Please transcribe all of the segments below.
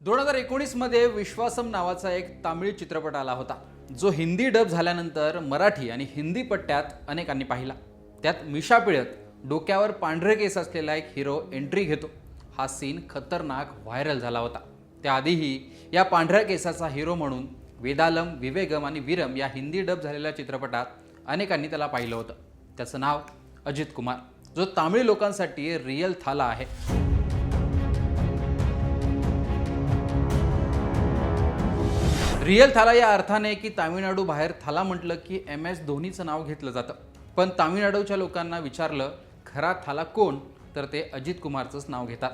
2019 मध्ये विश्वासम नावाचा एक तामिळ चित्रपट आला होता, जो हिंदी डब झाल्यानंतर मराठी आणि हिंदी पट्ट्यात अनेकांनी पाहिला। त्यात मिशा पिळत डोक्यावर पांढरे केस असलेला एक हिरो एंट्री घेतो। हा सीन खतरनाक व्हायरल झाला होता। त्याआधीही या पांढऱ्या केसाचा हिरो म्हणून वेदालम, विवेगम आणि वीरम या हिंदी डब झालेल्या चित्रपटात अनेकांनी त्याला पाहिलं होतं। त्याचं नाव अजित कुमार, जो तामिळ लोकांसाठी रियल थाला आहे। रियल थाला या अर्थाने की तामिळनाडू बाहेर थाला म्हटलं की MS धोनीचं नाव घेतलं जातं, पण तामिळनाडूच्या लोकांना विचारलं खरा थाला कोण, तर ते अजित कुमारचंच नाव घेतात।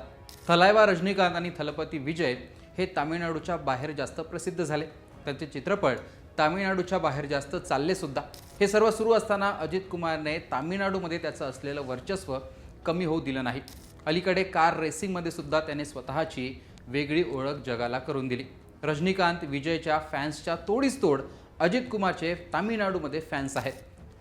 थलाइवा रजनीकांत आणि थलपती विजय हे तामिळनाडूच्या बाहेर जास्त प्रसिद्ध झाले। त्यांचे चित्रपट तामिळनाडूच्या बाहेर जास्त चालले सुद्धा। हे सर्व सुरू असताना अजित कुमारने तामिळनाडूमध्ये त्याचं असलेलं वर्चस्व कमी होऊ दिलं नाही। अलीकडे कार रेसिंगमध्ये सुद्धा त्याने स्वतःची वेगळी ओळख जगाला करून दिली। रजनीकांत विजयच्या फॅन्सच्या तोडीस तोड अजित कुमारचे तामिळनाडूमध्ये फॅन्स आहेत,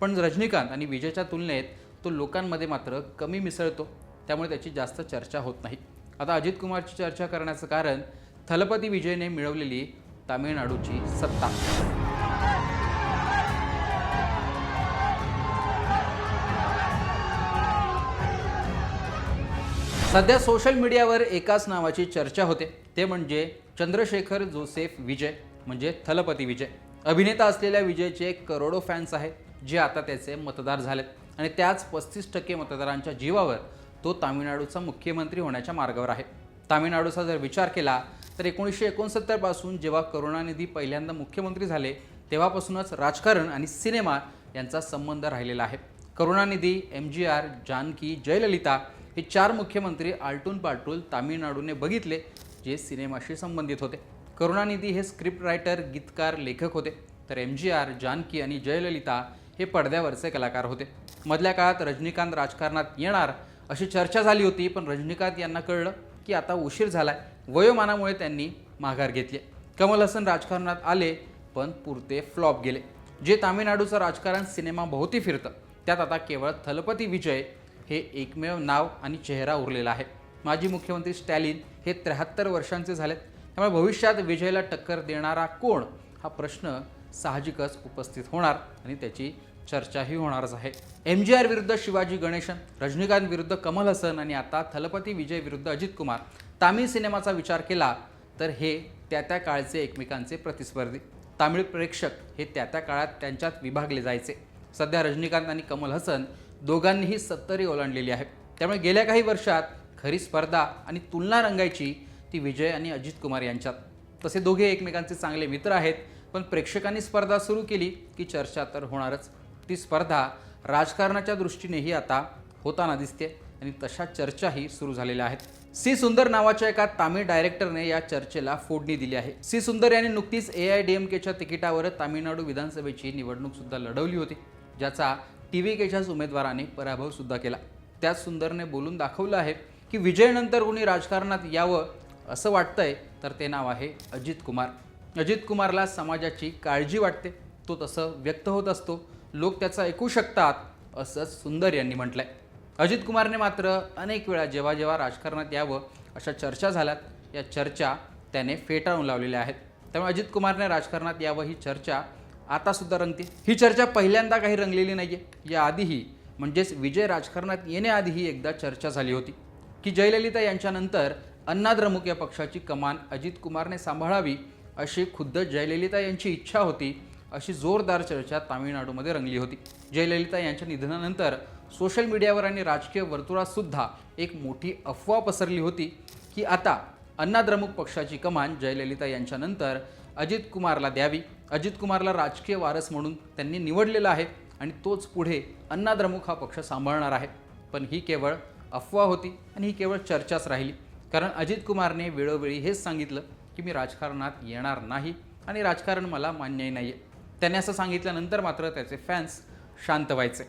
पण रजनीकांत आणि विजयच्या तुलनेत तो लोकांमध्ये मात्र कमी मिसळतो, त्यामुळे त्याची जास्त चर्चा होत नाही। आता अजित कुमारची चर्चा करण्याचं कारण थलपती विजयने मिळवलेली तामिळनाडूची सत्ता। सध्या सोशल मीडियावर एकाच नावाची चर्चा होते, ते म्हणजे चंद्रशेखर जोसेफ विजय, म्हणजे थलपती विजय। अभिनेता असलेल्या विजयचे करोडो फॅन्स आहेत, जे आता त्याचे मतदार झालेत आणि त्याच 35% मतदारांच्या जीवावर तो तामिळनाडूचा मुख्यमंत्री होण्याच्या मार्गावर आहे। तामिळनाडूचा जर विचार केला तर 1969 पासून जेव्हा करुणानिधी पहिल्यांदा मुख्यमंत्री झाले, तेव्हापासूनच राजकारण आणि सिनेमा यांचा संबंध राहिलेला आहे। करुणानिधी, MGR, जानकी, जयललिता हे 4 मुख्यमंत्री आलटून पालटून तामिळनाडूने बघितले, जे सिनेमाशी संबंधित होते। करुणानिधी हे स्क्रिप्ट रायटर, गीतकार, लेखक होते, तर MGR, जानकी आणि जयललिता हे पडद्यावरचे कलाकार होते। मधल्या काळात रजनीकांत राजकारणात येणार अशी चर्चा झाली होती, पण रजनीकांत यांना कळलं की आता उशीर झालाय। वयोमानामुळे त्यांनी माघार घेतली। कमल हसन राजकारणात आले, पण पुरते फ्लॉप गेले। जे तामिळनाडूचं राजकारण सिनेमाभोवती फिरतं, त्यात आता केवळ थलपती विजय हे एकमेव नाव आणि चेहरा उरलेला आहे। माजी मुख्यमंत्री स्टॅलिन हे 73 वर्षांचे झालेत, त्यामुळे भविष्यात विजयला टक्कर देणारा कोण हा प्रश्न साहजिकच उपस्थित होणार आणि त्याची चर्चाही होणारच आहे। MGR विरुद्ध शिवाजी गणेशन, रजनीकांत विरुद्ध कमल हसन आणि आता थलपती विजय विरुद्ध अजित कुमार। तामिळ सिनेमाचा विचार केला तर हे त्या काळचे एकमेकांचे प्रतिस्पर्धी। तामिळ प्रेक्षक हे त्या काळात त्यांच्यात विभागले जायचे। सध्या रजनीकांत आणि कमल हसन दोघांनीही 70 ओलांडलेली आहे, त्यामुळे गेल्या काही वर्षात खरी स्पर्धा आणि तुलना रंगायची ती विजय आणि अजित कुमार यांच्यात। तसे दोघे एकमेकांचे चांगले मित्र आहेत, पण प्रेक्षकांनी स्पर्धा सुरू केली की चर्चा तर होणारच। ती स्पर्धा राजकारणाच्या दृष्टीनेही आता होताना दिसते आणि तशा चर्चाही सुरू झालेल्या आहेत। सी सुंदर नावाच्या एका तामिळ डायरेक्टरने या चर्चेला फोडणी दिली आहे। सी सुंदर यांनी नुकतीच AIADMKच्या तिकिटावर तामिळनाडू विधानसभेची निवडणूक सुद्धा लढवली होती, ज्याचा TVKच्याच उमेदवाराने पराभव सुद्धा केला। त्याच सुंदरने बोलून दाखवलं आहे की विजयनंतर कोणी राजकारणात यावं असं वाटतंय तर ते नाव आहे अजित कुमार। अजित कुमारला समाजाची काळजी वाटते, तो तसं व्यक्त होत असतो, लोक त्याचं ऐकू शकतात, असंच सुंदर यांनी म्हटलंय। अजित कुमारने मात्र अनेक वेळा जेव्हा राजकारणात यावं अशा चर्चा झाल्यात, या चर्चा त्याने फेटाळून लावलेल्या आहेत। त्यामुळे अजित कुमारने राजकारणात यावं ही चर्चा आता सुद्धा रंगते। ही चर्चा पहिल्यांदा काही रंगलेली नाहीये। याआधीही म्हणजेच विजय राजकारणात येण्याआधीही एकदा चर्चा झाली होती की जयललिता यांच्यानंतर अण्णाद्रमुक या पक्षाची कमान अजित कुमारने सांभाळावी, अशी खुद्द जयललिता यांची इच्छा होती, अशी जोरदार चर्चा तामिळनाडूमध्ये रंगली होती। जयललिता यांच्या निधनानंतर सोशल मीडियावर आणि राजकीय वर्तुळात सुद्धा एक मोठी अफवा पसरली होती की आता अण्णाद्रमुक पक्षाची कमान जयललिता यांच्यानंतर अजित कुमारला द्यावी। अजित कुमारला राजकीय वारस म्हणून त्यांनी निवडलेला आहे आणि तोच पुढे अण्णाद्रमुक हा पक्ष सांभाळणार आहे। पण ही केवळ अफवा होती आणि ही केवळ चर्चाच राहिली, कारण अजित कुमारने वेळोवेळी हेच सांगितलं की मी राजकारणात येणार नाही आणि राजकारण मला मान्यही नाही आहे। त्याने असं सांगितल्यानंतर मात्र त्याचे फॅन्स शांत व्हायचे।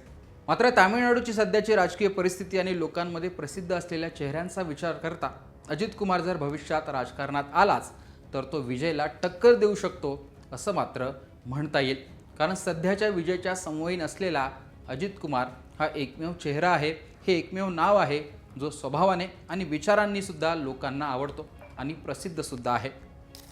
मात्र तामिळनाडूची सध्याची राजकीय परिस्थिती आणि लोकांमध्ये प्रसिद्ध असलेल्या चेहऱ्यांचा विचार करता अजित कुमार जर भविष्यात राजकारणात आलाच तर तो विजयला टक्कर देऊ शकतो असं मात्र म्हणता येईल, कारण सध्याच्या विजयच्या समवयीन असलेला अजित कुमार हा एकमेव चेहरा आहे, हे एकमेव नाव आहे जो स्वभावाने आणि विचारांनी सुद्धा लोकांना आवडतो। आणि प्रसिद्ध सुद्धा आहे.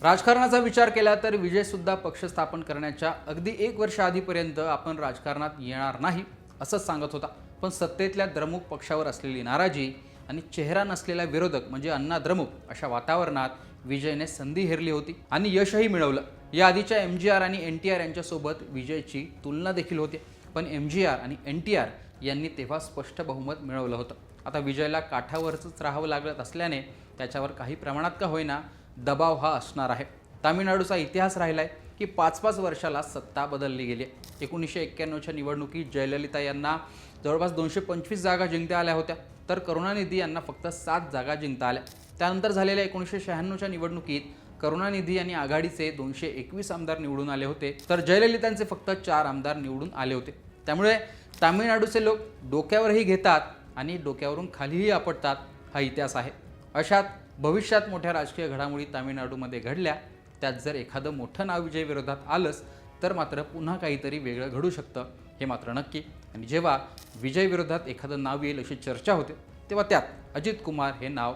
राजकारणाचा विचार केला तर विजय सुद्धा पक्ष स्थापन करण्याच्या अगदी 1 वर्ष आधीपर्यंत आपण राजकारणात येणार नाही असंच सांगत होता. पण सत्तेतल्या द्रमुक पक्षावर असलेली नाराजी आणि चेहरा नसलेला विरोधक म्हणजे अण्णा द्रमुक अशा वातावरणात विजयने संधी हेरली होती आणि यशही मिळवलं. या आधीच्या MGR आणि NTR यांच्यासोबत विजयची तुलना देखील होती, पण MGR आणि NTR यांनी तेव्हा स्पष्ट बहुमत मिळवलं होतं. आता विजयला काठावरच राहावं लागत असल्याने त्याच्यावर काही प्रमाणात का होईना दबाव हा असणार आहे. तामिळनाडूचा इतिहास राहिलाय की 5-5 वर्षाला सत्ता बदलली गेली. 1991च्या निवडणुकीत जयललिता यांना जवळपास 225 जागा जिंकता आल्या होत्या, तर करुणानिधी यांना फक्त 7 जागा जिंकता आल्या. त्यानंतर झालेल्या 1996च्या निवडणुकीत करुणानिधी आणि आघाडीचे 221 आमदार निवडून आले होते, तर जयललितांचे फक्त 4 आमदार निवडून आले होते. त्यामुळे तामिळनाडूचे लोक डोक्यावरही घेतात आणि डोक्यावरून खालीही आपटतात, हा इतिहास आहे. अशात भविष्यात मोठ्या राजकीय घडामोडी तामिळनाडूमध्ये घडल्या, त्यात जर एखादं मोठं नाव विजय विरोधात आलंच तर मात्र पुन्हा काहीतरी वेगळं घडू शकतं, हे मात्र नक्की. आणि जेव्हा विजय विरोधात एखादं नाव येईल अशी चर्चा होते, तेव्हा त्यात अजित कुमार हे नाव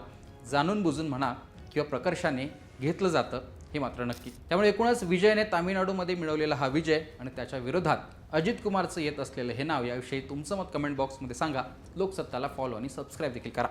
जाणून बुजून म्हणा किंवा प्रकर्षाने घेतलं जातं, हे मात्र नक्की. त्यामुळे एकूणच विजयने तामिळनाडूमध्ये मिळवलेला हा विजय आणि त्याच्या विरोधात अजित कुमारचं येत असलेलं हे नाव याविषयी तुमचं मत कमेंट बॉक्समध्ये सांगा. लोकसत्ताला फॉलो आणि सबस्क्राईब देखील करा.